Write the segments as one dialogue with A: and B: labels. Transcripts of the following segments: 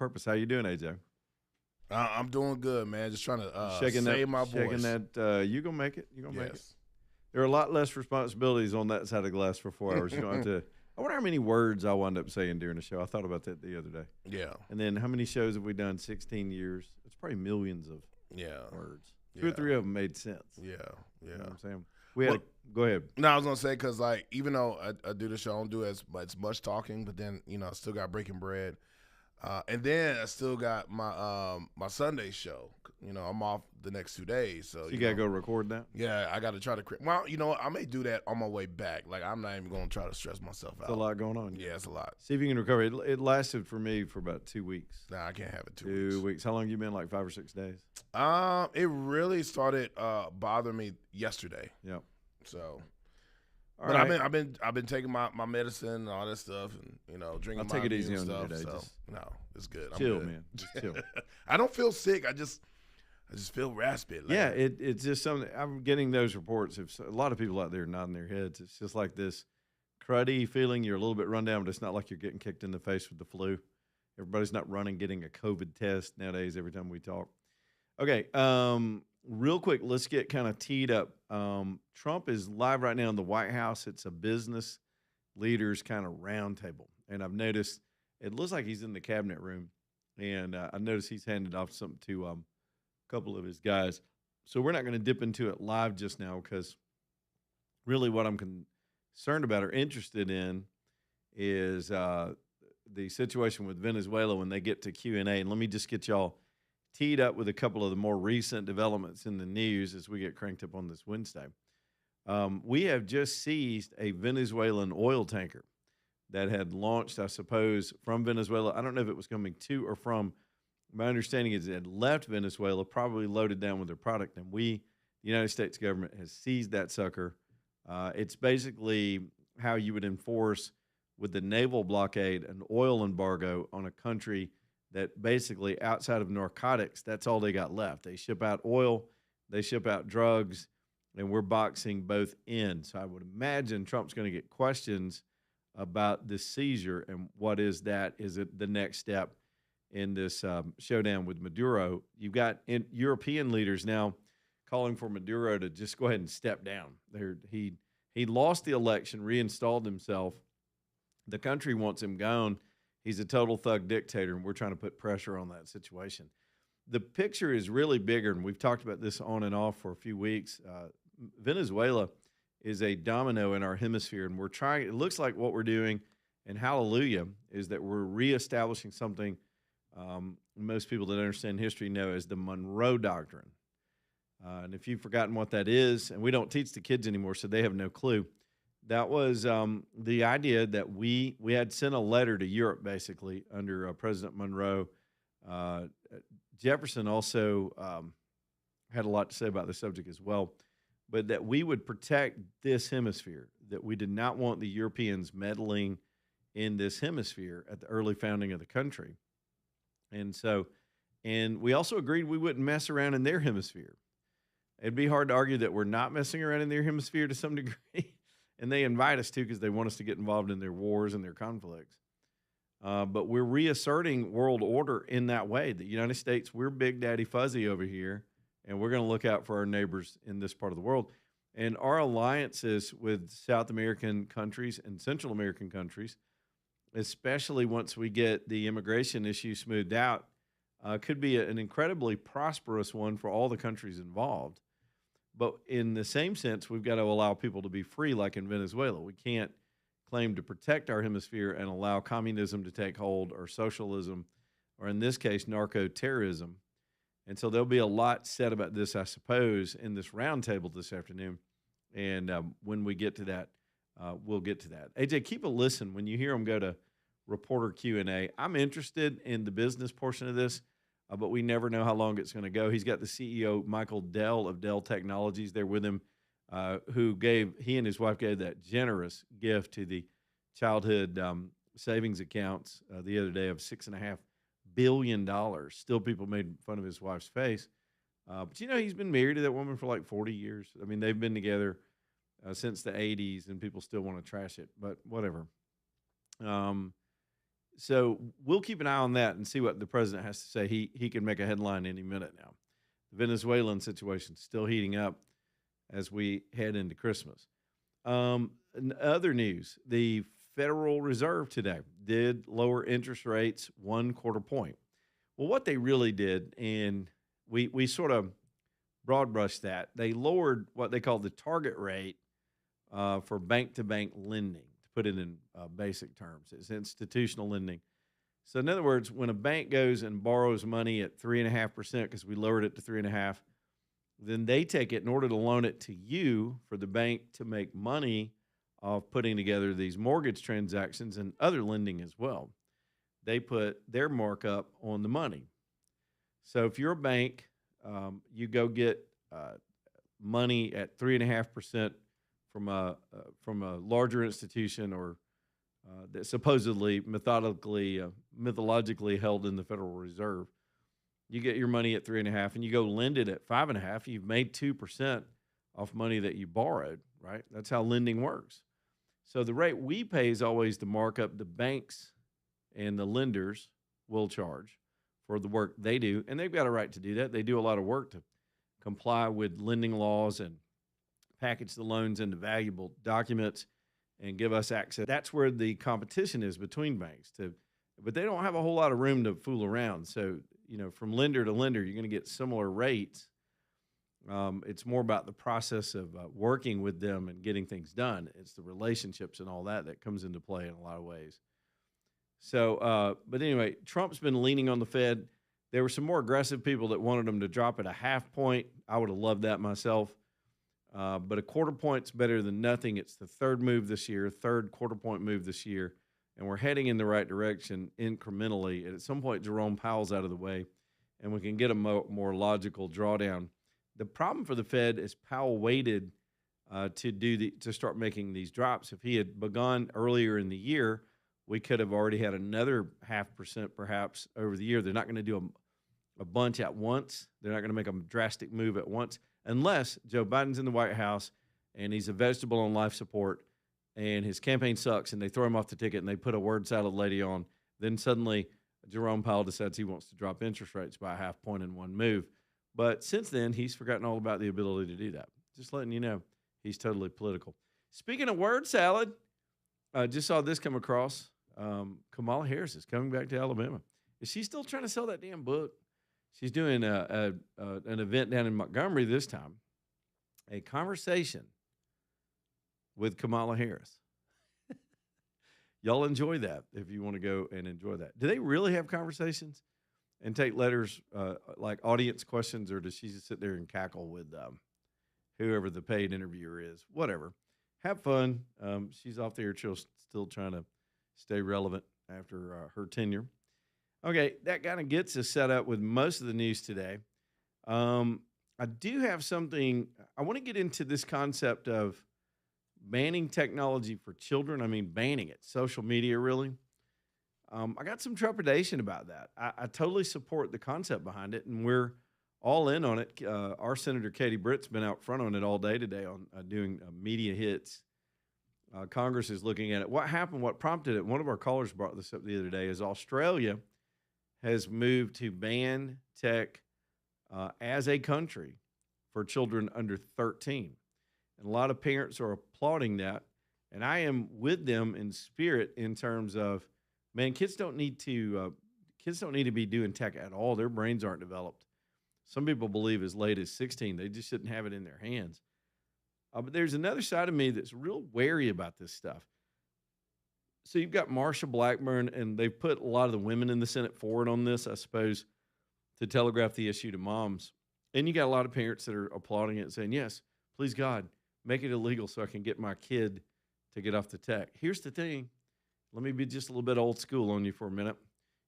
A: Purpose. How you doing, AJ?
B: I'm doing good, man. Just trying to
A: Shaking
B: save my
A: shaking
B: voice.
A: that. You gonna make it. You gonna make it.
B: Yes.
A: There are a lot less responsibilities on that side of the glass for 4 hours. You don't have to. I wonder how many words I wound up saying during the show. I thought about that the other day.
B: Yeah.
A: And then how many shows have we done? 16 years. It's probably millions of
B: Yeah.
A: words. Two or
B: Yeah.
A: three of them made sense.
B: Yeah.
A: You know what
B: Yeah.
A: I'm saying? We had. Go ahead.
B: No, I was gonna say because like even though I do the show, I don't do as much talking, but then I still got Breaking Bread, and then I still got my Sunday show. I'm off the next 2 days, so
A: You gotta go record that.
B: Yeah, I got to try to. Well, you know what? I may do that on my way back. Like I'm not even gonna try to stress myself out.
A: It's a lot going on.
B: Yeah, it's a lot.
A: See if you can recover. It lasted for me for about 2 weeks.
B: Nah, I can't have it 2
A: 2
B: weeks.
A: weeks. How long you been? Like 5 or 6 days.
B: It really started bothering me yesterday.
A: Yep.
B: So,
A: All
B: but
A: right.
B: I've been taking my medicine and all that stuff, and drinking.
A: I'll take
B: my
A: it easy
B: immune
A: on you
B: stuff.
A: today.
B: So
A: Just
B: no, it's good. I'm
A: chill,
B: good.
A: man. Just chill.
B: I don't feel sick. I just feel raspy. Like,
A: Yeah, it's just something. I'm getting those reports. If a lot of people out there nodding their heads, it's just like this cruddy feeling. You're a little bit run down, but it's not like you're getting kicked in the face with the flu. Everybody's not running, getting a COVID test nowadays every time we talk. Okay, real quick, let's get kind of teed up. Trump is live right now in the White House. It's a business leaders kind of roundtable, and I've noticed it looks like he's in the cabinet room, and I noticed he's handed off something to a couple of his guys. So we're not going to dip into it live just now because really what I'm concerned about or interested in is the situation with Venezuela when they get to Q&A. And let me just get y'all teed up with a couple of the more recent developments in the news as we get cranked up on this Wednesday. We have just seized a Venezuelan oil tanker that had launched, I suppose, from Venezuela. I don't know if it was coming to or from. My understanding is it had left Venezuela, probably loaded down with their product, and the United States government, has seized that sucker. It's basically how you would enforce with the naval blockade an oil embargo on a country that basically outside of narcotics, that's all they got left. They ship out oil, they ship out drugs, and we're boxing both ends. So I would imagine Trump's going to get questions about this seizure and what is that? Is it the next step in this showdown with Maduro? You've got European leaders now calling for Maduro to just go ahead and step down. He lost the election, reinstalled himself. The country wants him gone. He's a total thug dictator, and we're trying to put pressure on that situation. The picture is really bigger, and we've talked about this on and off for a few weeks. Venezuela is a domino in our hemisphere, and we're trying. It looks like what we're doing, and hallelujah, is that we're reestablishing something most people that understand history know as the Monroe Doctrine. And if you've forgotten what that is, and we don't teach the kids anymore, so they have no clue. That was the idea that we had sent a letter to Europe, basically, under President Monroe. Jefferson also had a lot to say about the subject as well, but that we would protect this hemisphere, that we did not want the Europeans meddling in this hemisphere at the early founding of the country. And we also agreed we wouldn't mess around in their hemisphere. It'd be hard to argue that we're not messing around in their hemisphere to some degree. And they invite us to because they want us to get involved in their wars and their conflicts. But we're reasserting world order in that way. The United States, we're Big Daddy Fuzzy over here, and we're going to look out for our neighbors in this part of the world. And our alliances with South American countries and Central American countries, especially once we get the immigration issue smoothed out, could be an incredibly prosperous one for all the countries involved. But in the same sense, we've got to allow people to be free, like in Venezuela. We can't claim to protect our hemisphere and allow communism to take hold, or socialism, or in this case, narco-terrorism. And so there'll be a lot said about this, I suppose, in this roundtable this afternoon. And when we get to that, we'll get to that. AJ, keep a listen when you hear them go to reporter Q&A. I'm interested in the business portion of this, but we never know how long it's going to go. He's got the CEO, Michael Dell of Dell Technologies, there with him, he and his wife gave that generous gift to the childhood savings accounts the other day of $6.5 billion. Still, people made fun of his wife's face. But, he's been married to that woman for like 40 years. I mean, they've been together since the 80s, and people still want to trash it, but whatever. So we'll keep an eye on that and see what the president has to say. He can make a headline any minute now. The Venezuelan situation still heating up as we head into Christmas. In other news, the Federal Reserve today did lower interest rates 1/4 point. Well, what they really did, and we sort of broad brushed that, they lowered what they call the target rate for bank to bank lending. To put it in basic terms, it's institutional lending. So, in other words, when a bank goes and borrows money at 3.5%, because we lowered it to 3.5, then they take it in order to loan it to you for the bank to make money off putting together these mortgage transactions and other lending as well. They put their markup on the money. So if you're a bank, you go get money at 3.5% from a larger institution or that supposedly mythologically held in the Federal Reserve. You get your money at 3.5, and you go lend it at 5.5. You've made 2% off money that you borrowed, right? That's how lending works. So the rate we pay is always the markup the banks and the lenders will charge for the work they do, and they've got a right to do that. They do a lot of work to comply with lending laws and package the loans into valuable documents and give us access. That's where the competition is between banks. But they don't have a whole lot of room to fool around. So, from lender to lender, you're going to get similar rates. It's more about the process of working with them and getting things done. It's the relationships and all that comes into play in a lot of ways. So, but anyway, Trump's been leaning on the Fed. There were some more aggressive people that wanted them to drop it a 0.5 point. I would have loved that myself. But a 1/4 point's better than nothing. It's the third 1/4 point move this year. And we're heading in the right direction incrementally. And at some point, Jerome Powell's out of the way, and we can get a more logical drawdown. The problem for the Fed is Powell waited to start making these drops. If he had begun earlier in the year, we could have already had another 0.5% perhaps over the year. They're not going to do a bunch at once. They're not going to make a drastic move at once unless Joe Biden's in the White House and he's a vegetable on life support and his campaign sucks and they throw him off the ticket and they put a word salad lady on. Then suddenly Jerome Powell decides he wants to drop interest rates by a 0.5 point in one move. But since then, he's forgotten all about the ability to do that. Just letting you know, he's totally political. Speaking of word salad, I just saw this come across. Kamala Harris is coming back to Alabama. Is she still trying to sell that damn book? She's doing an event down in Montgomery this time. A conversation with Kamala Harris. Y'all enjoy that if you want to go and enjoy that. Do they really have conversations and take letters like audience questions, or does she just sit there and cackle with whoever the paid interviewer is? Whatever. Have fun. She's off there still trying to stay relevant after her tenure. Okay, that kind of gets us set up with most of the news today. I do have something. I want to get into this concept of banning technology for children. I mean, banning it, social media, really. I got some trepidation about that. I totally support the concept behind it, and we're all in on it. Our Senator Katie Britt's been out front on it all day today on doing media hits. Congress is looking at it. What happened, what prompted it, one of our callers brought this up the other day, is Australia has moved to ban tech as a country for children under 13. And a lot of parents are applauding that. And I am with them in spirit in terms of, man, kids don't need to be doing tech at all. Their brains aren't developed. Some people believe as late as 16, they just shouldn't have it in their hands. But there's another side of me that's real wary about this stuff. So you've got Marsha Blackburn, and they've put a lot of the women in the Senate forward on this, I suppose, to telegraph the issue to moms. And you got a lot of parents that are applauding it and saying, yes, please God, make it illegal so I can get my kid to get off the tech. Here's the thing. Let me be just a little bit old school on you for a minute.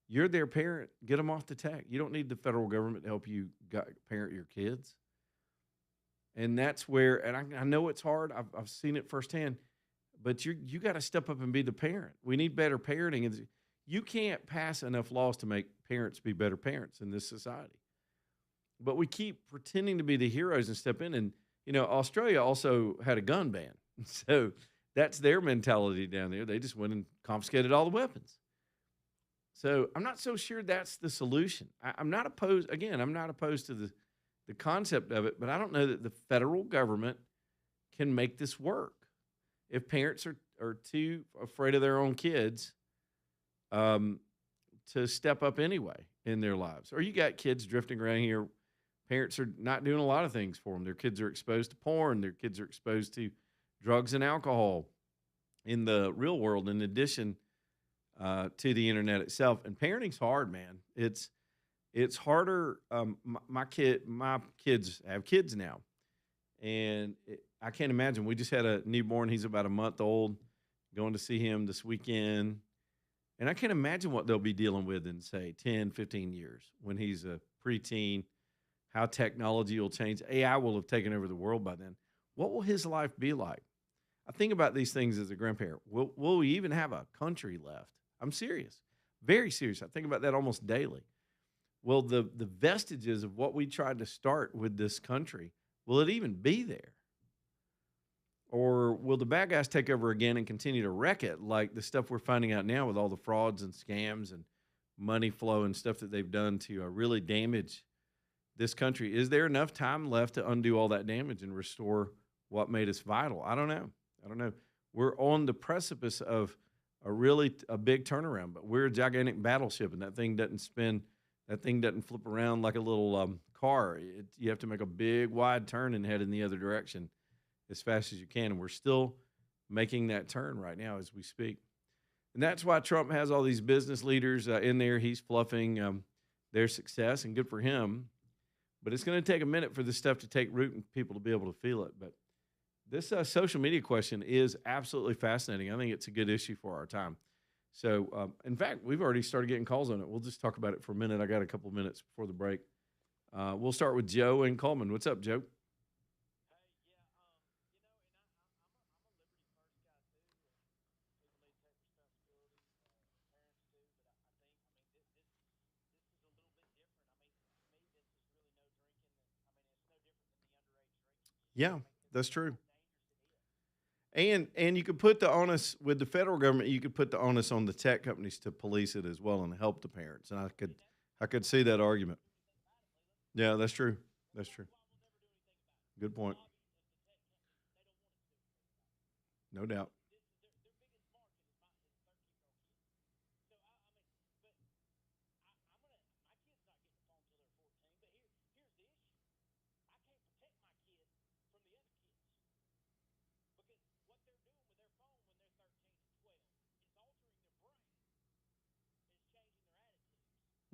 A: You're their parent. Get them off the tech. You don't need the federal government to help you parent your kids. And that's where, and I know it's hard. I've seen it firsthand. But you got to step up and be the parent. We need better parenting. And you can't pass enough laws to make parents be better parents in this society. But we keep pretending to be the heroes and step in. And, Australia also had a gun ban. So that's their mentality down there. They just went and confiscated all the weapons. So I'm not so sure that's the solution. I'm not opposed. Again, I'm not opposed to the concept of it, but I don't know that the federal government can make this work. If parents are too afraid of their own kids, um, to step up anyway in their lives, or you got kids drifting around here. Parents are not doing a lot of things for them. Their kids are exposed to porn. Their kids are exposed to drugs and alcohol in the real world, in addition to the internet itself. And parenting's hard, man. It's harder. My kids have kids now, and I can't imagine. We just had a newborn. He's about a month old. Going to see him this weekend, and I can't imagine what they'll be dealing with in, say, 10, 15 years when he's a preteen, how technology will change. AI will have taken over the world by then. What will his life be like? I think about these things as a grandparent. Will we even have a country left? I'm serious, very serious. I think about that almost daily. Will the vestiges of what we tried to start with this country, will it even be there? Or will the bad guys take over again and continue to wreck it like the stuff we're finding out now with all the frauds and scams and money flow and stuff that they've done to really damage this country? Is there enough time left to undo all that damage and restore what made us vital? I don't know. I don't know. We're on the precipice of a big turnaround, but we're a gigantic battleship, and that thing doesn't spin. That thing doesn't flip around like a little car. You have to make a big, wide turn and head in the other direction as fast as you can. And we're still making that turn right now as we speak. And that's why Trump has all these business leaders in there. He's fluffing their success, and good for him. But it's going to take a minute for this stuff to take root and people to be able to feel it. But this social media question is absolutely fascinating. I think it's a good issue for our time. So, in fact, we've already started getting calls on it. We'll just talk about it for a minute. I got a couple of minutes before the break. We'll start with Joe in Coleman. What's up, Joe? Yeah, that's true. And you could put the onus with the federal government. You could put the onus on the tech companies to police it as well and help the parents. And I could see that argument. Yeah, that's true. That's true. Good point. No doubt.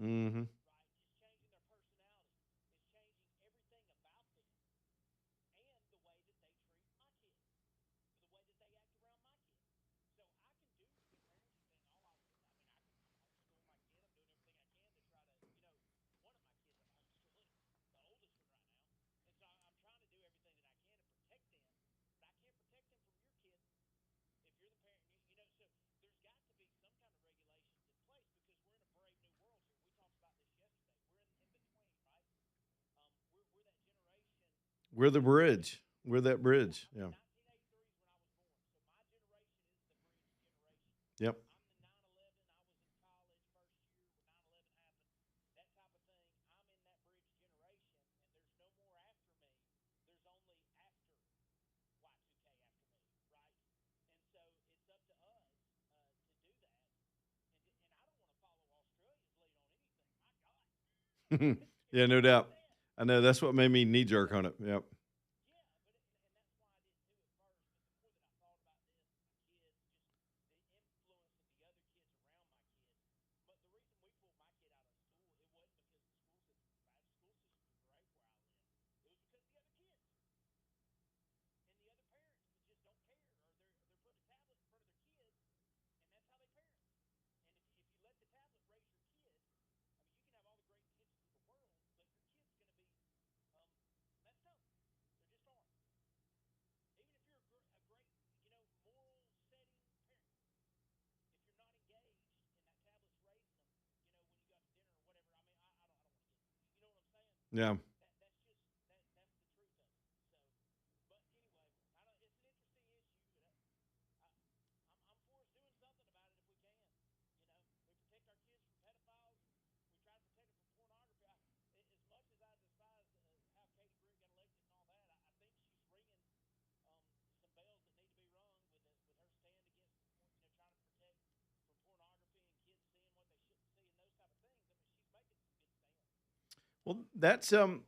A: Mm-hmm. We're the bridge. We're that bridge. Yeah. Yep. Yeah, no doubt. I know that's what made me knee jerk on it. Yep. Yeah. Well, that's a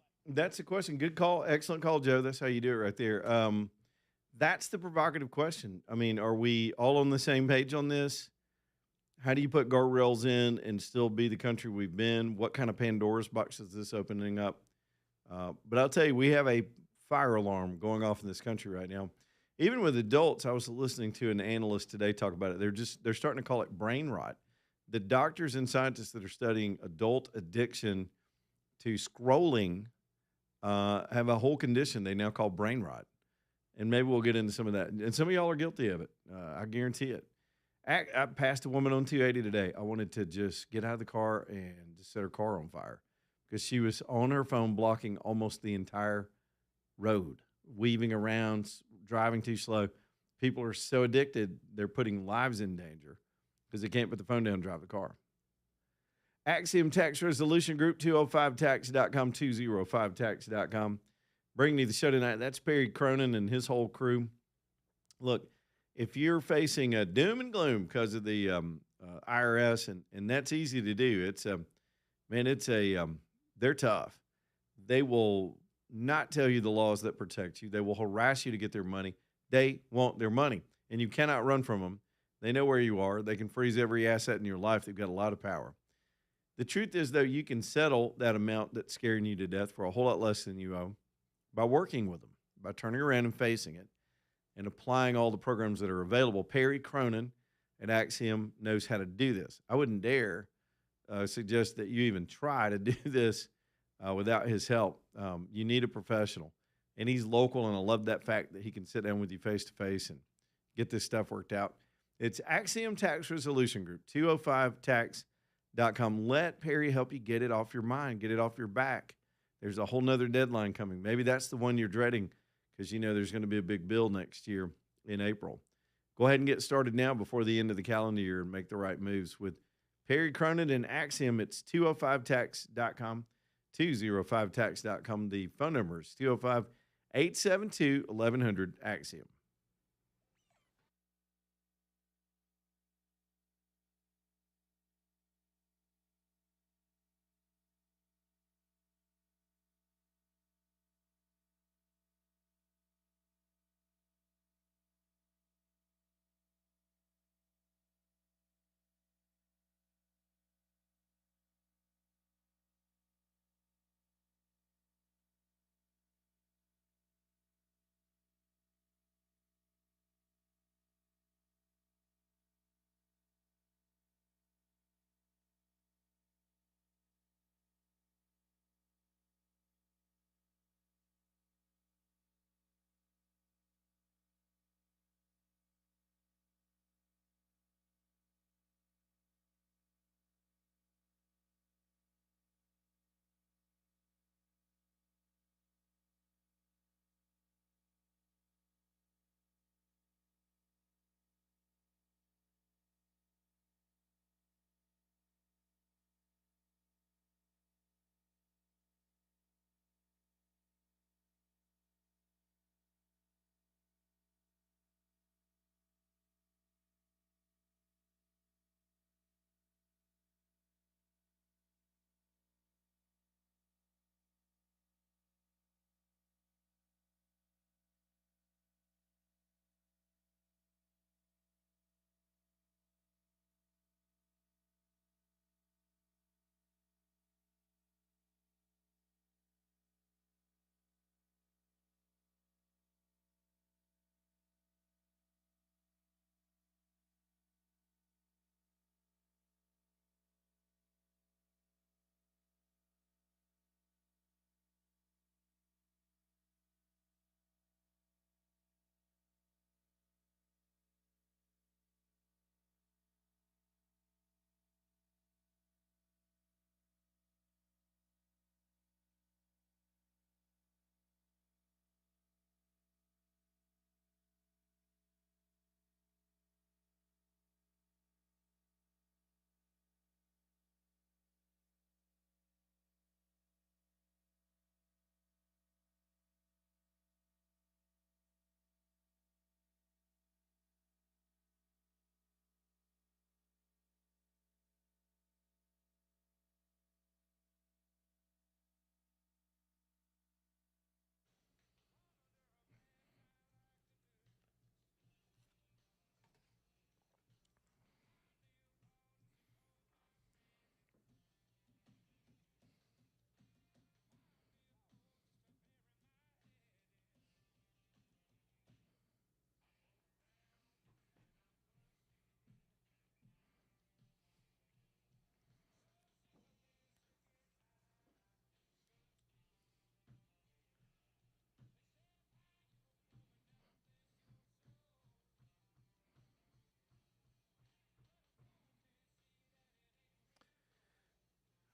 A: question. Good call. Excellent call, Joe. That's how you do it right there. That's the provocative question. I mean, are we all on the same page on this? How do you put guardrails in and still be the country we've been? What kind of Pandora's box is this opening up? But I'll tell you, we have a fire alarm going off in this country right now. Even with adults, I was listening to an analyst today talk about it. They're starting to call it brain rot. The doctors and scientists that are studying adult addiction to scrolling have a whole condition they now call brain rot. And maybe we'll get into some of that. And some of y'all are guilty of it. I guarantee it. I passed a woman on 280 today. I wanted to just get out of the car and just set her car on fire because she was on her phone blocking almost the entire road, weaving around, driving too slow. People are so addicted, they're putting lives in danger because they can't put the phone down and drive the car. Axiom Tax Resolution Group, 205tax.com, 205tax.com. Bringing you the show tonight. That's Perry Cronin and his whole crew. Look, if you're facing a doom and gloom because of the IRS, and that's easy to do, they're tough. They will not tell you the laws that protect you. They will harass you to get their money. They want their money, and you cannot run from them. They know where you are. They can freeze every asset in your life. They've got a lot of power. The truth is, though, you can settle that amount that's scaring you to death for a whole lot less than you owe by working with them, by turning around and facing it and applying all the programs that are available. Perry Cronin at Axiom knows how to do this. I wouldn't dare suggest that you even try to do this without his help. You need a professional, and he's local, and I love that fact that he can sit down with you face to face and get this stuff worked out. It's Axiom Tax Resolution Group, 205tax.com. Let Perry help you get it off your mind, get it off your back. There's a whole nother deadline coming. Maybe that's the one you're dreading because you know there's going to be a big bill next year in April. Go ahead and get started now before the end of the calendar year and make the right moves. With Perry Cronin and Axiom, it's 205tax.com, 205tax.com. The phone number is 205-872-1100 Axiom.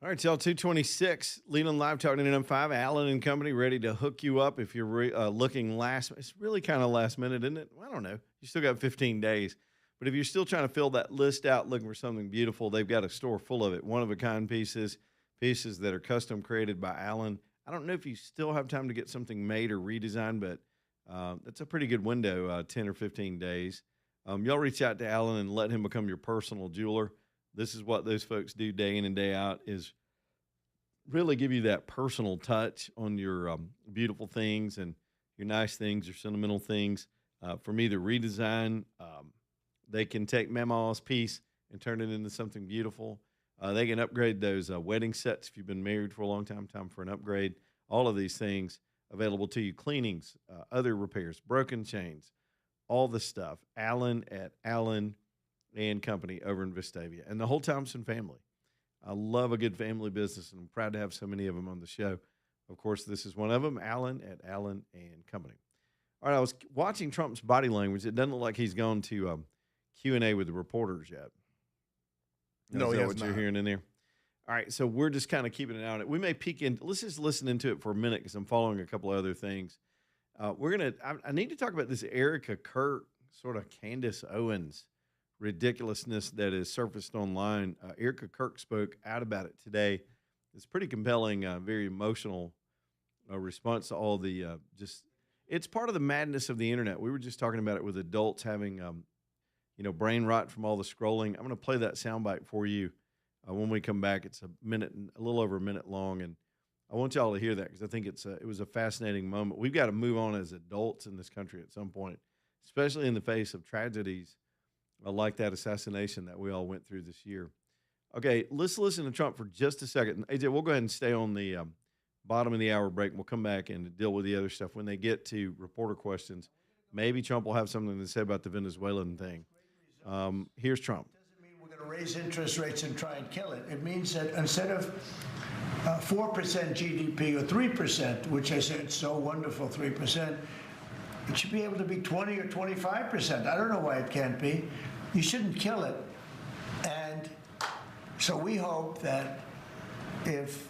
A: All right, y'all, 226, Leland Live Talk 99.5, Allen and Company, ready to hook you up if you're looking last. It's really kind of last minute, isn't it? Well, I don't know. You still got 15 days. But if you're still trying to fill that list out looking for something beautiful, they've got a store full of it. One-of-a-kind pieces that are custom created by Allen. I don't know if you still have time to get something made or redesigned, but that's a pretty good window, 10 or 15 days. Y'all reach out to Allen and let him become your personal jeweler. This is what those folks do day in and day out, is really give you that personal touch on your beautiful things and your nice things, your sentimental things. For me, the redesign, they can take Mama's piece and turn it into something beautiful. They can upgrade those wedding sets if you've been married for a long time for an upgrade. All of these things available to you. Cleanings, other repairs, broken chains, all the stuff. Allen at Allen and Company over in Vestavia. And the whole Thompson family. I love a good family business, and I'm proud to have so many of them on the show. Of course, this is one of them, Allen at Allen and Company. All right, I was watching Trump's body language. It doesn't look like he's gone to Q&A with the reporters yet.
B: No,
A: is
B: he
A: that
B: has
A: what you're
B: not.
A: hearing in there? All right, so we're just kind of keeping an eye on it. We may peek in. Let's just listen into it for a minute because I'm following a couple of other things. I need to talk about this Erica Kirk, sort of Candace Owens ridiculousness that is surfaced online. Erica Kirk spoke out about it today. It's pretty compelling, very emotional response to all the it's part of the madness of the internet. We were just talking about it with adults having, brain rot from all the scrolling. I'm going to play that soundbite for you when we come back. It's a little over a minute long, and I want y'all to hear that because I think it was a fascinating moment. We've got to move on as adults in this country at some point, especially in the face of tragedies like that assassination that we all went through this year. Okay, let's listen to Trump for just a second. AJ, we'll go ahead and stay on the bottom of the hour break. We'll come back and deal with the other stuff when they get to reporter questions. Maybe Trump will have something to say about the Venezuelan thing. Here's Trump.
C: Doesn't mean we're going to raise interest rates and try and kill it. It means that instead of 4% GDP or 3%, which I said so wonderful, 3%, it should be able to be 20 or 25%. I don't know why it can't be. You shouldn't kill it. And so we hope that if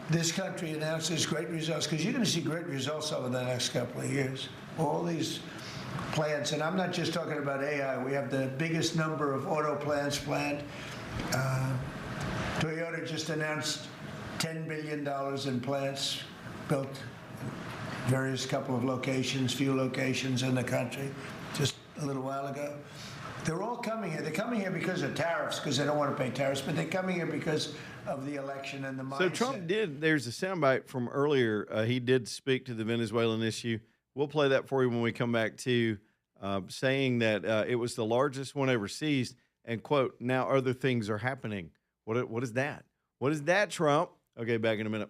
C: this country announces great results, because you're going to see great results over the next couple of years, all these plants, and I'm not just talking about AI. We have the biggest number of auto plants planned. Toyota just announced $10 billion in plants built in various couple of locations, few locations in the country, just a little while ago. They're all coming here. They're coming here because of tariffs, because they don't want to pay tariffs, but they're coming here because of the election and the mindset.
A: So Trump there's a soundbite from earlier. He did speak to the Venezuelan issue. We'll play that for you when we come back to saying that it was the largest one overseas and, quote, now other things are happening. What is that? What is that, Trump? Okay, back in a minute.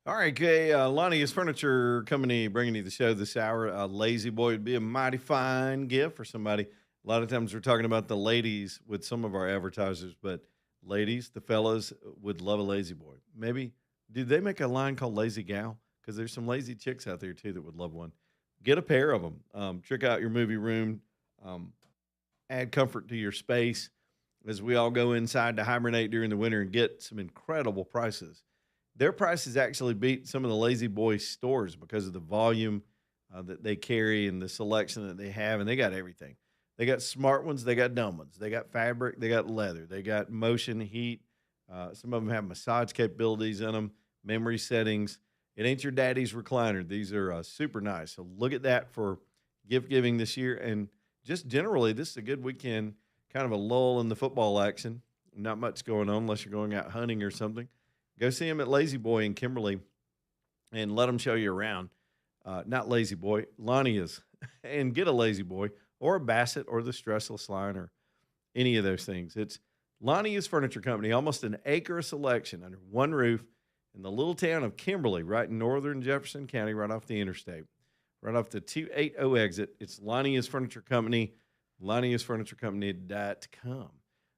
A: All right, okay. Lonnie's Furniture Company bringing you the show this hour. Lazy Boy would be a mighty fine gift for somebody. A lot of times we're talking about the ladies with some of our advertisers, but ladies, the fellas would love a Lazy Boy. Maybe, do they make a line called Lazy Gal? Because there's some lazy chicks out there too that would love one. Get a pair of them. Trick out your movie room. Um, Add comfort to your space as we all go inside to hibernate during the winter and get some incredible prices. Their prices actually beat some of the Lazy Boy stores because of the volume that they carry and the selection that they have, and they got everything. They got smart ones, they got dumb ones, they got fabric, they got leather, they got motion, heat. Some of them have massage capabilities in them, memory settings. It ain't your daddy's recliner. These are super nice. So look at that for gift giving this year, and just generally, this is a good weekend. Kind of a lull in the football action. Not much going on unless you're going out hunting or something. Go see him at Lazy Boy in Kimberly and let him show you around. Not Lazy Boy, Lonnie is. And get a Lazy Boy or a Bassett or the Stressless line or any of those things. It's Lonnie is Furniture Company, almost an acre of selection under one roof in the little town of Kimberly, right in northern Jefferson County, right off the interstate, right off the 280 exit. It's Lonnie is Furniture Company, LonnieIsFurnitureCompany.com.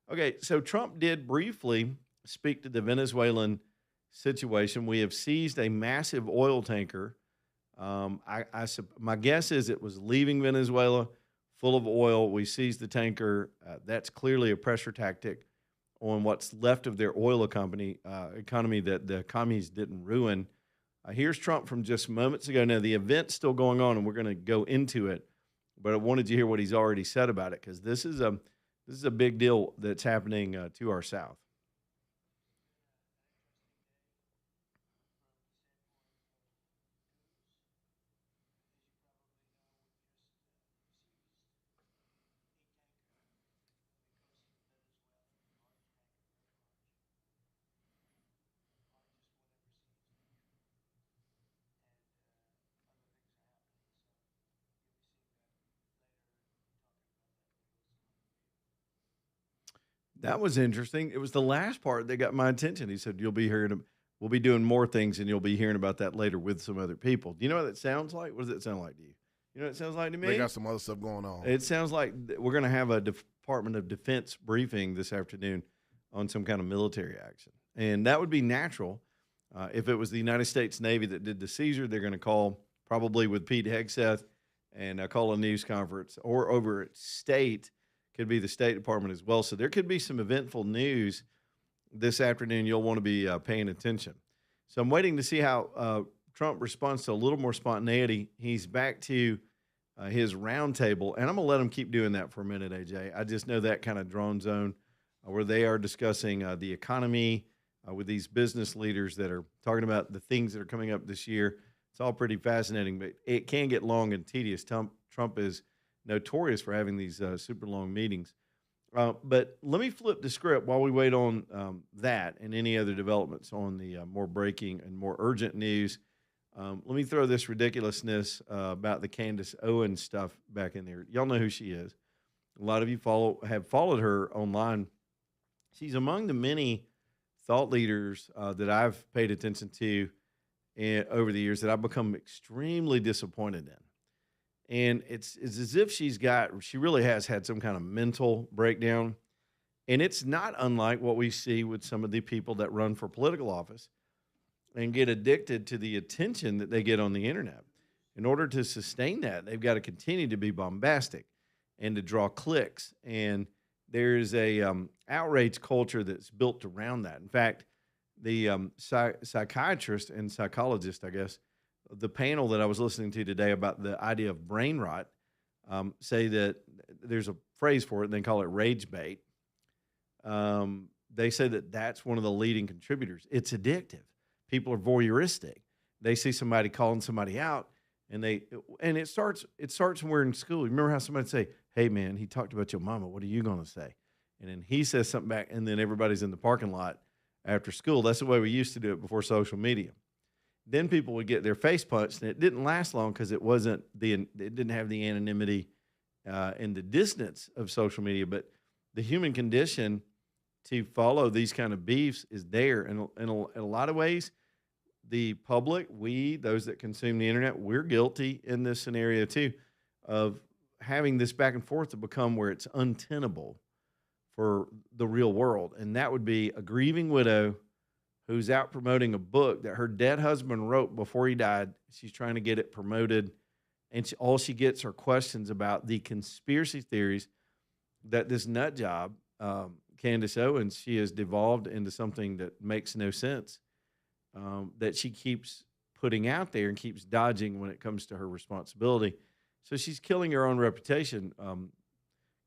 A: Okay, so Trump did briefly speak to the Venezuelan situation. We have seized a massive oil tanker. My guess is it was leaving Venezuela full of oil. We seized the tanker. That's clearly a pressure tactic on what's left of their oil economy that the commies didn't ruin. Here's Trump from just moments ago. Now, the event's still going on, and we're going to go into it, but I wanted you to hear what he's already said about it because this is a big deal that's happening to our south. That was interesting. It was the last part that got my attention. He said, we'll be doing more things and you'll be hearing about that later with some other people. Do you know what that sounds like? What does it sound like to you? You know what it sounds like to me?
B: They got some other stuff going on.
A: It sounds like we're going to have a Department of Defense briefing this afternoon on some kind of military action. And that would be natural. If it was the United States Navy that did the seizure, they're going to call probably with Pete Hegseth and call a news conference, or over at state, could be the State Department as well. So there could be some eventful news this afternoon. You'll want to be paying attention. So I'm waiting to see how Trump responds to a little more spontaneity. He's back to his roundtable, and I'm going to let him keep doing that for a minute, AJ. I just know that kind of drone zone where they are discussing the economy with these business leaders that are talking about the things that are coming up this year. It's all pretty fascinating, but it can get long and tedious. Trump is notorious for having these super long meetings. But let me flip the script while we wait on that and any other developments on the more breaking and more urgent news. Let me throw this ridiculousness about the Candace Owens stuff back in there. Y'all know who she is. A lot of you have followed her online. She's among the many thought leaders that I've paid attention to over the years that I've become extremely disappointed in. And it's as if she really has had some kind of mental breakdown. And it's not unlike what we see with some of the people that run for political office and get addicted to the attention that they get on the internet. In order to sustain that, they've got to continue to be bombastic and to draw clicks. And there's a outrage culture that's built around that. In fact, the psychiatrist and psychologist, I guess, the panel that I was listening to today about the idea of brain rot, say that there's a phrase for it, and they call it rage bait. They say that that's one of the leading contributors. It's addictive. People are voyeuristic. They see somebody calling somebody out, and it starts when we're in school. You remember how somebody say, "Hey man, he talked about your mama. What are you going to say?" And then he says something back, and then everybody's in the parking lot after school. That's the way we used to do it before social media. Then people would get their face punched, and it didn't last long because it didn't have the anonymity and the distance of social media. But the human condition to follow these kind of beefs is there, and in a lot of ways, the public, those that consume the internet, we're guilty in this scenario too of having this back and forth to become where it's untenable for the real world. And that would be a grieving widow who's out promoting a book that her dead husband wrote before he died. She's trying to get it promoted. And all she gets are questions about the conspiracy theories that this nut job, Candace Owens, she has devolved into something that makes no sense, that she keeps putting out there and keeps dodging when it comes to her responsibility. So she's killing her own reputation,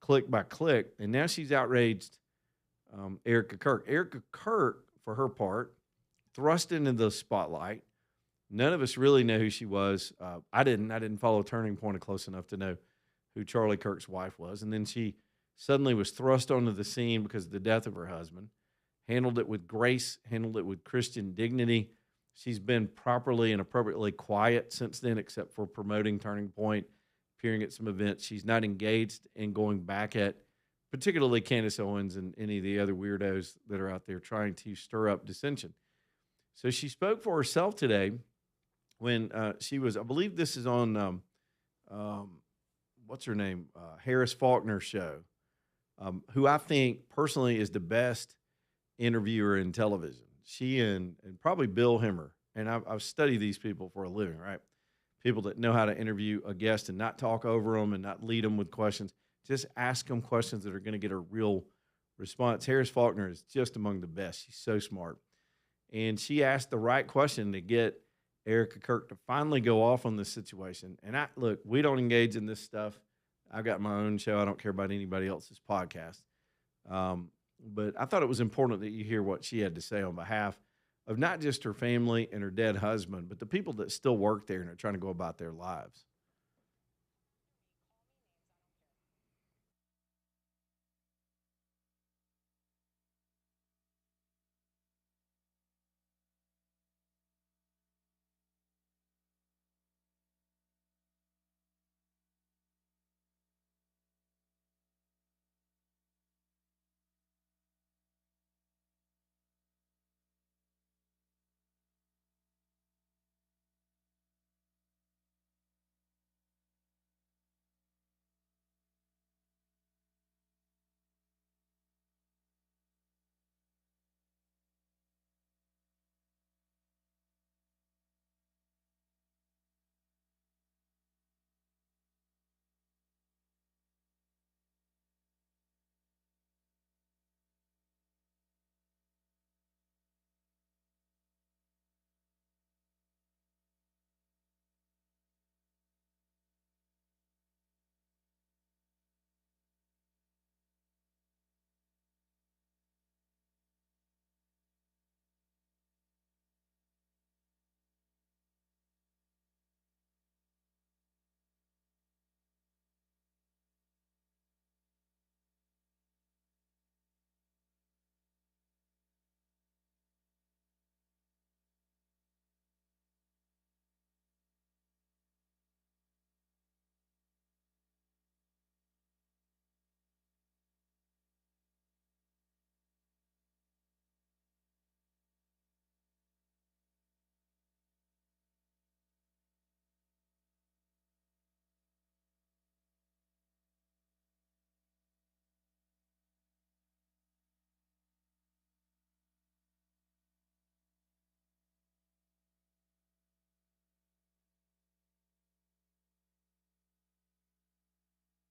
A: click by click. And now she's outraged Erica Kirk. Erica Kirk, for her part, thrust into the spotlight. None of us really know who she was. I didn't follow Turning Point close enough to know who Charlie Kirk's wife was. And then she suddenly was thrust onto the scene because of the death of her husband. Handled it with grace, handled it with Christian dignity. She's been properly and appropriately quiet since then, except for promoting Turning Point, appearing at some events. She's not engaged in going back at particularly Candace Owens and any of the other weirdos that are out there trying to stir up dissension. So she spoke for herself today when she was, I believe this is on, what's her name? Harris Faulkner's show, who I think personally is the best interviewer in television. She and probably Bill Hemmer. And I've studied these people for a living, right? People that know how to interview a guest and not talk over them and not lead them with questions. Just ask them questions that are going to get a real response. Harris Faulkner is just among the best. She's so smart. And she asked the right question to get Erica Kirk to finally go off on this situation. And look, we don't engage in this stuff. I've got my own show. I don't care about anybody else's podcast. But I thought it was important that you hear what she had to say on behalf of not just her family and her dead husband, but the people that still work there and are trying to go about their lives.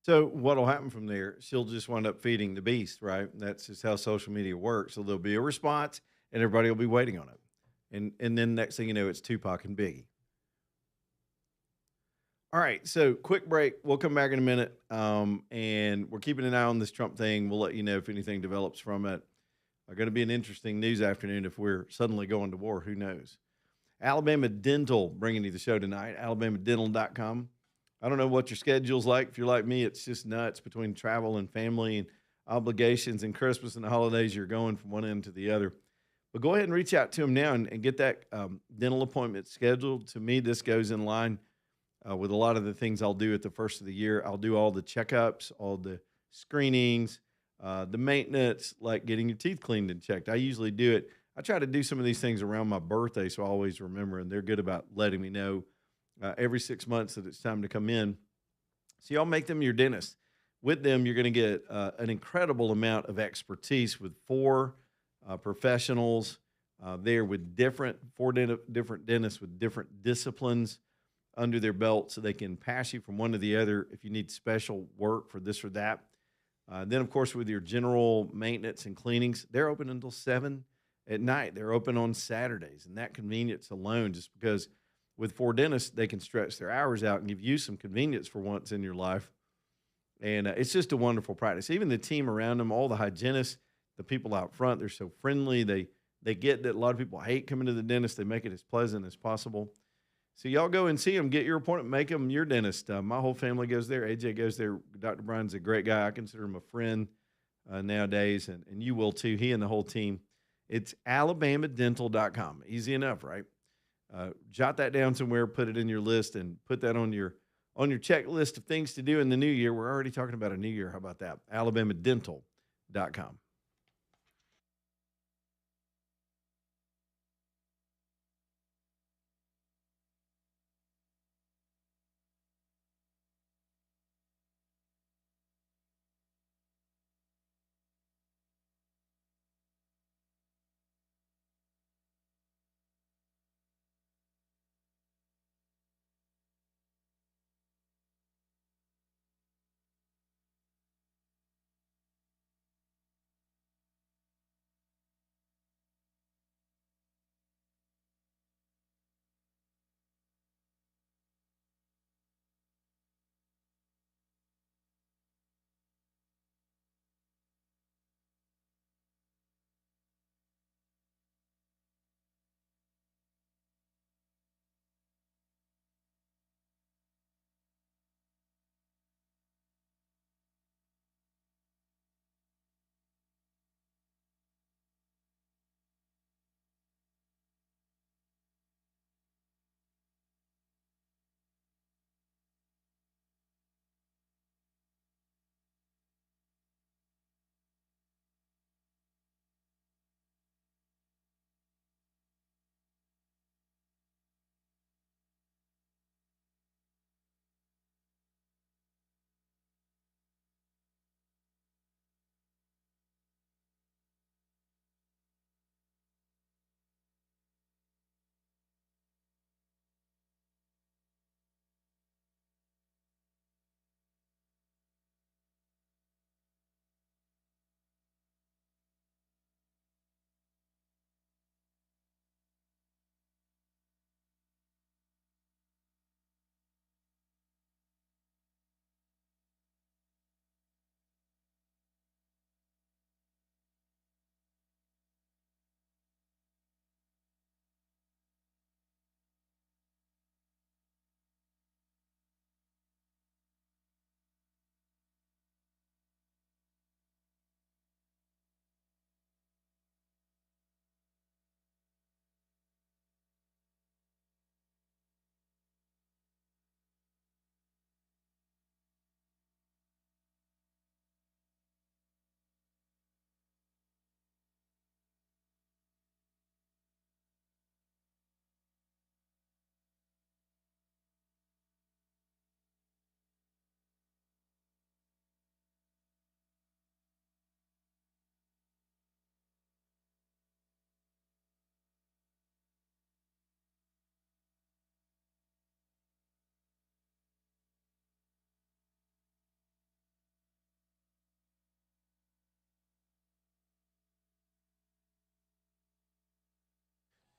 A: So what'll happen from there? She'll just wind up feeding the beast, right? That's just how social media works. So there'll be a response, and everybody will be waiting on it. And then next thing you know, it's Tupac and Biggie. All right, so quick break. We'll come back in a minute, and we're keeping an eye on this Trump thing. We'll let you know if anything develops from it. Going to be an interesting news afternoon if we're suddenly going to war. Who knows? Alabama Dental bringing you the show tonight. AlabamaDental.com. I don't know what your schedule's like. If you're like me, it's just nuts between travel and family and obligations and Christmas and the holidays. You're going from one end to the other. But go ahead and reach out to them now and get that dental appointment scheduled. To me, this goes in line with a lot of the things I'll do at the first of the year. I'll do all the checkups, all the screenings, the maintenance, like getting your teeth cleaned and checked. I usually do it. I try to do some of these things around my birthday, so I always remember, and they're good about letting me know every 6 months that it's time to come in. So y'all make them your dentist. With them, you're going to get an incredible amount of expertise with four professionals there with different dentists with different disciplines under their belt, so they can pass you from one to the other if you need special work for this or that. Then, of course, with your general maintenance and cleanings, they're open until 7 at night. They're open on Saturdays, and that convenience alone, just because with four dentists, they can stretch their hours out and give you some convenience for once in your life. And it's just a wonderful practice. Even the team around them, all the hygienists, the people out front, they're so friendly. They get that a lot of people hate coming to the dentist. They make it as pleasant as possible. So y'all go and see them, get your appointment, make them your dentist. My whole family goes there. AJ goes there. Dr. Brian's a great guy. I consider him a friend nowadays, and you will too, he and the whole team. It's alabamadental.com. Easy enough, right? Jot that down somewhere, put it in your list, and put that on your checklist of things to do in the new year. We're already talking about a new year. How about that? alabamadental.com.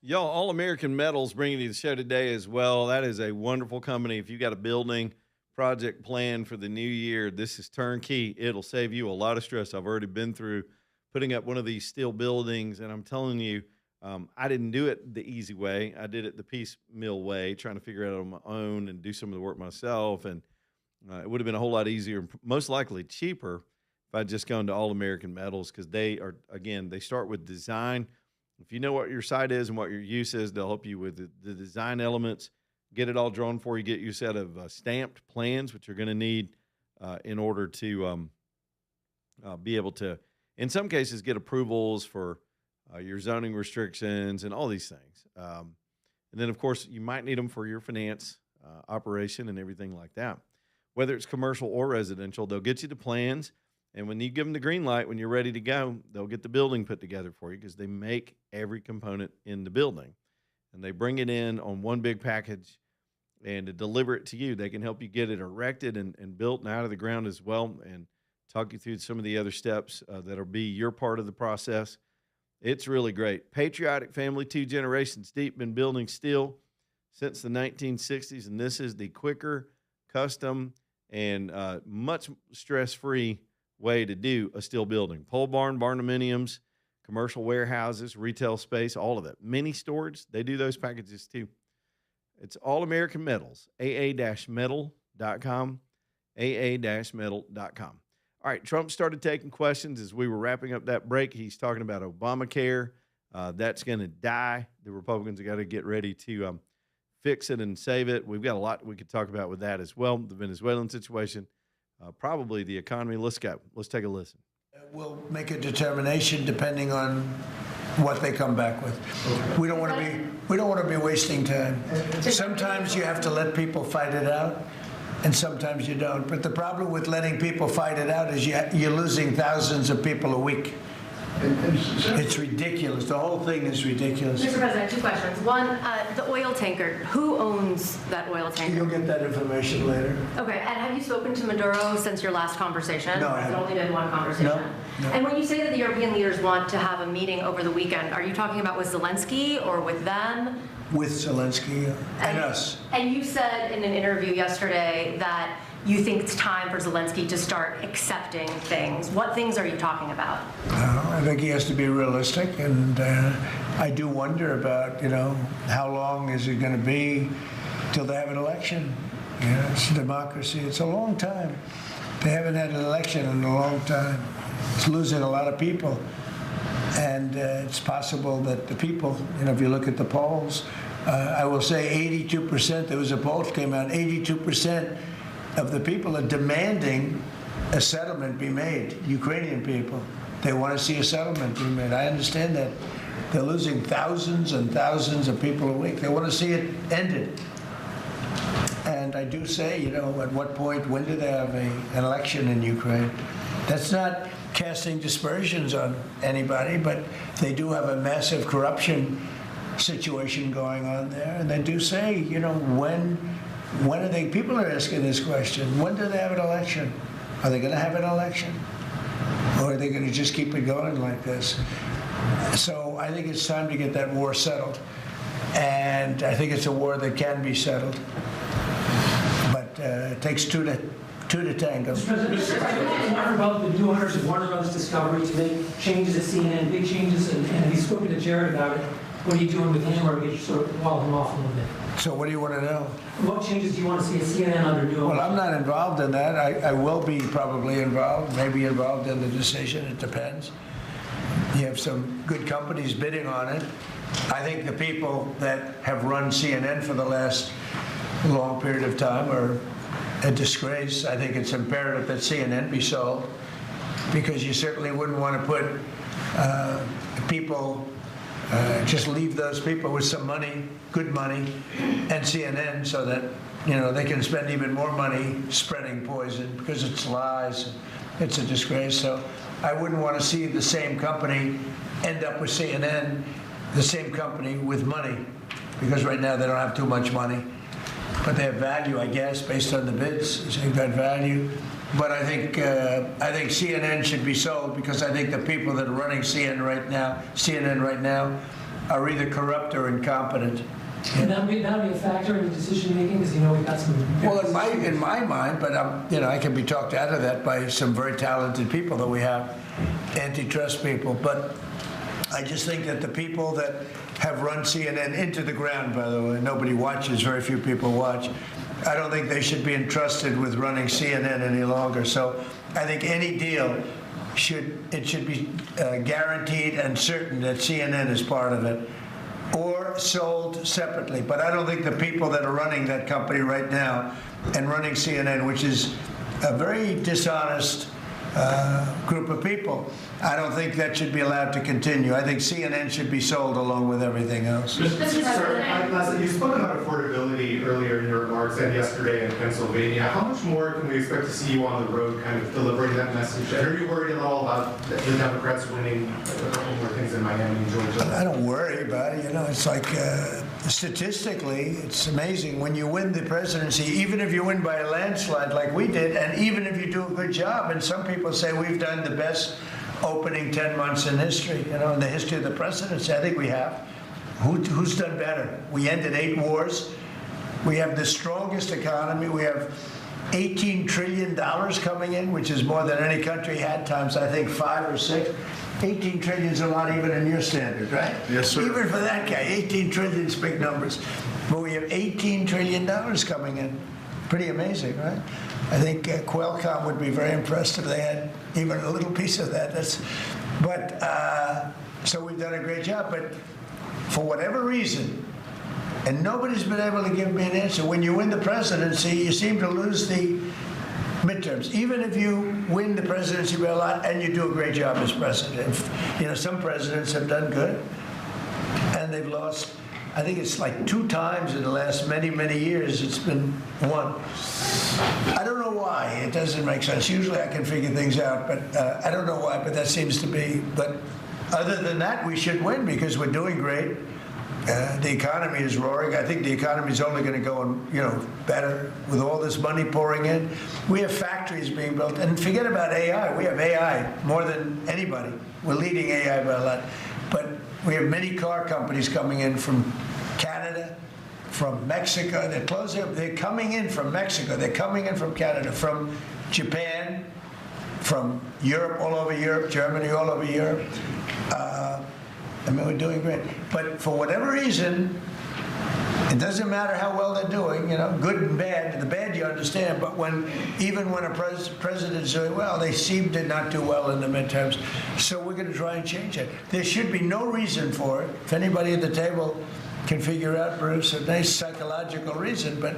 A: Y'all, All American Metals bringing you the show today as well. That is a wonderful company. If you got a building project plan for the new year, this is turnkey. It'll save you a lot of stress. I've already been through putting up one of these steel buildings, and I'm telling you, I didn't do it the easy way. I did it the piecemeal way, trying to figure it out on my own and do some of the work myself. And it would have been a whole lot easier and most likely cheaper if I'd just gone to All American Metals, because they are, again, they start with design. If you know what your site is and what your use is, they'll help you with the design elements, get it all drawn for you, get you a set of stamped plans, which you're going to need in order to be able to, in some cases, get approvals for your zoning restrictions, and all these things. And then, of course, you might need them for your finance operation and everything like that. Whether it's commercial or residential, they'll get you the plans. And when you give them the green light, when you're ready to go, they'll get the building put together for you because they make every component in the building. And they bring it in on one big package and to deliver it to you. They can help you get it erected and built and out of the ground as well, and talk you through some of the other steps that'll be your part of the process. It's really great. Patriotic family, 2 generations deep, been building steel since the 1960s, and this is the quicker, custom, and much stress-free way to do a steel building. Pole barn, barndominiums, commercial warehouses, retail space, all of it. Mini storage, they do those packages too. It's All American Metals, aa-metal.com, aa-metal.com. All right, Trump started taking questions as we were wrapping up that break. He's talking about Obamacare. That's going to die. The Republicans have got to get ready to fix it and save it. We've got a lot we could talk about with that as well. The Venezuelan situation, probably the economy. Let's go. Let's take a listen.
C: We'll make a determination depending on what they come back with. We don't want to be wasting time. Sometimes you have to let people fight it out, and sometimes you don't. But the problem with letting people fight it out is you're losing thousands of people a week. It's ridiculous. The whole thing is ridiculous.
D: Mr. President, 2 questions. One, the oil tanker. Who owns that oil tanker?
C: You'll get that information later.
D: Okay, and have you spoken to Maduro since your last conversation?
C: No, I
D: Has it
C: haven't.
D: only been one conversation?
C: No.
D: And when you say that the European leaders want to have a meeting over the weekend, are you talking about with Zelensky or with them?
C: With Zelensky and us.
D: And you said in an interview yesterday that you think it's time for Zelensky to start accepting things. What things are you talking about?
C: I think he has to be realistic, and I do wonder about, how long is it going to be till they have an election? It's a democracy. It's a long time. They haven't had an election in a long time. It's losing a lot of people. And it's possible that the people, if you look at the polls, I will say 82%, there was a poll that came out, 82% of the people are demanding a settlement be made. Ukrainian people, they want to see a settlement be made. I understand that. They're losing thousands and thousands of people a week. They want to see it ended. And I do say, at what point, when do they have an election in Ukraine? That's not casting dispersions on anybody, but they do have a massive corruption situation going on there. And they do say, when are they, people are asking this question, when do they have an election? Are they going to have an election? Or are they going to just keep it going like this? So I think it's time to get that war settled. And I think it's a war that can be settled. But it takes two to tango.
E: Mr. President, Warner Brothers, the new owners of Warner Brothers Discovery to make changes at CNN, big changes, and he's spoken to Jared about it. What are you doing with him, or are you sort of wall him off a little bit?
C: So what do you want to know?
E: What changes do you want to see at CNN under new owners?
C: Well, I'm not involved in that. I will be probably involved, maybe involved in the decision. It depends. You have some good companies bidding on it. I think the people that have run CNN for the last long period of time are a disgrace. I think it's imperative that CNN be sold, because you certainly wouldn't want to put people, just leave those people with some money, good money, and CNN, so that they can spend even more money spreading poison, because it's lies. It's a disgrace. So I wouldn't want to see the same company end up with CNN, the same company with money, because right now they don't have too much money. But they have value, I guess, based on the bids. They've got value. But I think CNN should be sold, because I think the people that are running CNN right now are either corrupt or incompetent.
E: And that'll be a factor in the decision making, because we've got some.
C: Well, in my mind, but I can be talked out of that by some very talented people that we have, antitrust people. But I just think that the people that have run CNN into the ground, by the way, nobody watches, very few people watch. I don't think they should be entrusted with running CNN any longer. So I think any deal should be guaranteed and certain that CNN is part of it, or sold separately. But I don't think the people that are running that company right now and running CNN, which is a very dishonest group of people. I don't think that should be allowed to continue. I think CNN should be sold along with everything else.
F: Sir, Leslie, you spoke about affordability earlier in your remarks and yesterday in Pennsylvania. How much more can we expect to see you on the road kind of delivering that message? And are you worried at all about the Democrats winning a couple more things in Miami and Georgia?
C: I don't worry about it. You know, it's like statistically, it's amazing. When you win the presidency, even if you win by a landslide like we did, and even if you do a good job, and some people say we've done the best opening 10 months in history, you know, in the history of the presidency, I think we have. Who's done better? We ended 8 wars. We have the strongest economy. We have $18 trillion coming in, which is more than any country had, times I think 5 or 6. 18 trillion is a lot even in your standard, right?
A: Yes, sir.
C: Even for that guy, 18 trillion is big numbers. But we have $18 trillion coming in. Pretty amazing, right? I think Qualcomm would be very impressed if they had even a little piece of that. So we've done a great job. But for whatever reason, and nobody's been able to give me an answer, when you win the presidency, you seem to lose the midterms. Even if you win the presidency by a lot and you do a great job as president. You know, some presidents have done good and they've lost. I think it's like 2 times in the last many, many years it's been won. I don't know why. It doesn't make sense. Usually I can figure things out, but I don't know why, but that seems to be. But other than that, we should win because we're doing great. The economy is roaring. I think the economy is only going to go, better with all this money pouring in. We have factories being built, and forget about AI. We have AI more than anybody. We're leading AI by a lot, but we have many car companies coming in from Canada, from Mexico. They're closing up. They're coming in from Mexico. They're coming in from Canada, from Japan, from Europe, all over Europe, Germany, all over Europe. I mean, we're doing great. But for whatever reason, it doesn't matter how well they're doing, good and bad. The bad you understand, but even when a president's doing well, they seem to not do well in the midterms. So we're going to try and change it. There should be no reason for it. If anybody at the table can figure out, Bruce, a nice psychological reason, but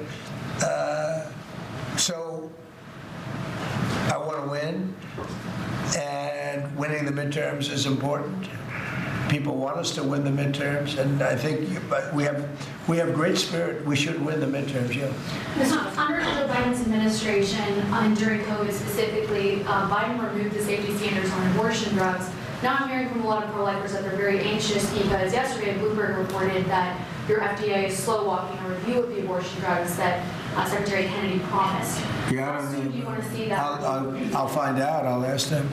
C: so I want to win, and winning the midterms is important. People want us to win the midterms, and I think we have great spirit. We should win the midterms, yeah.
G: Under Joe Biden's administration, and during COVID specifically, Biden removed the safety standards on abortion drugs. Now I'm hearing from a lot of pro-lifers that they're very anxious because yesterday Bloomberg reported that your FDA is slow-walking a review of the abortion drugs that Secretary Kennedy promised.
C: Yeah,
G: How soon do you want to see that?
C: I'll find out. I'll ask them.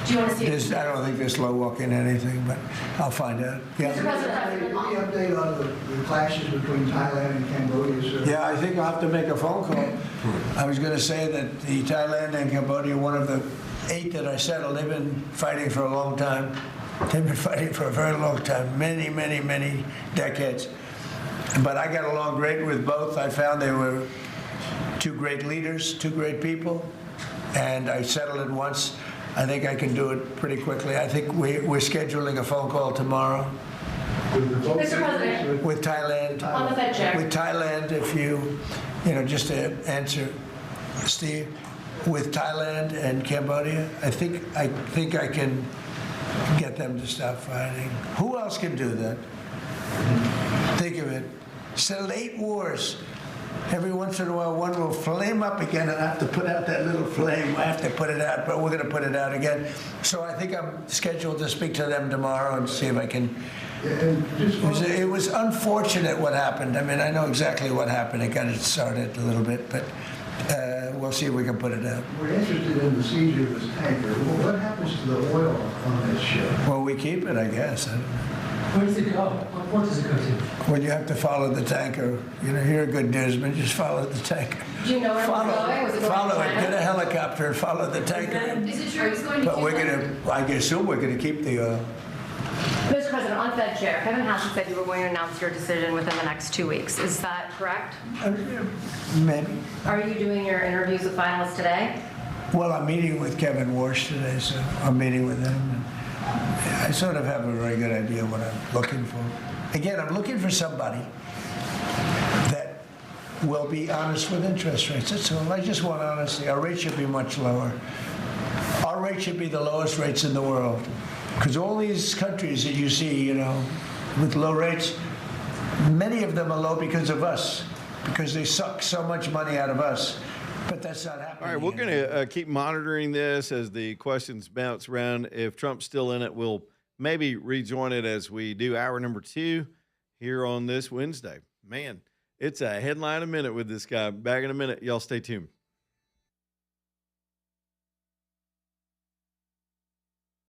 G: Do you want to see
C: I don't think they're slow walking anything, but I'll find out. Yeah.
G: Mr. President,
H: Any update on the clashes between Thailand and Cambodia, sir?
C: Yeah, I think I'll have to make a phone call. I was going to say that the Thailand and Cambodia, one of the 8 that I settled, they've been fighting for a long time. They've been fighting for a very long time, many, many, many decades. But I got along great with both. I found they were 2 great leaders, 2 great people, and I settled it once. I think I can do it pretty quickly. I think we're scheduling a phone call tomorrow.
G: Mr. President.
C: With Thailand.
G: On the Fed chair.
C: With Thailand, if you just to answer, Steve, with Thailand and Cambodia, I think I can get them to stop fighting. Who else can do that? Think of it. Settled 8 wars. Every once in a while, one will flame up again, and I have to put out that little flame. I have to put it out, but we're going to put it out again. So I think I'm scheduled to speak to them tomorrow and see if I can. It was unfortunate what happened. I mean, I know exactly what happened. It got it started a little bit, but we'll see if we can put it out.
H: We're interested in the seizure of this tanker. What happens to the oil on this ship?
C: Well, we keep it, I guess.
E: Where does it go? What port does it go to?
C: Well, you have to follow the tanker. You're a good newsman. Just follow the tanker.
D: Do you know where it was going? Was it going to
C: Follow it.
D: China?
C: Get a helicopter and follow the tanker.
G: Is it true it's going to
C: But we're
G: Cuba?
C: going to, I assume we're going to keep the oil.
D: Mr. President, on Fed Chair, Kevin Hassett said you were going to announce your decision within the next 2 weeks. Is that correct?
C: Maybe.
D: Are you doing your interviews with finalists today?
C: Well, I'm meeting with Kevin Warsh today, so I'm meeting with him. And I sort of have a very good idea what I'm looking for. Again, I'm looking for somebody that will be honest with interest rates. That's all. I just want honesty. Our rate should be much lower. Our rate should be the lowest rates in the world. Because all these countries that you see, you know, with low rates, many of them are low because of us, because they suck so much money out of us. But that's not happening.
A: All right, we're going to keep monitoring this as the questions bounce around. If Trump's still in it, we'll maybe rejoin it as we do hour number 2 here on this Wednesday. Man, it's a headline a minute with this guy. Back in a minute. Y'all stay tuned.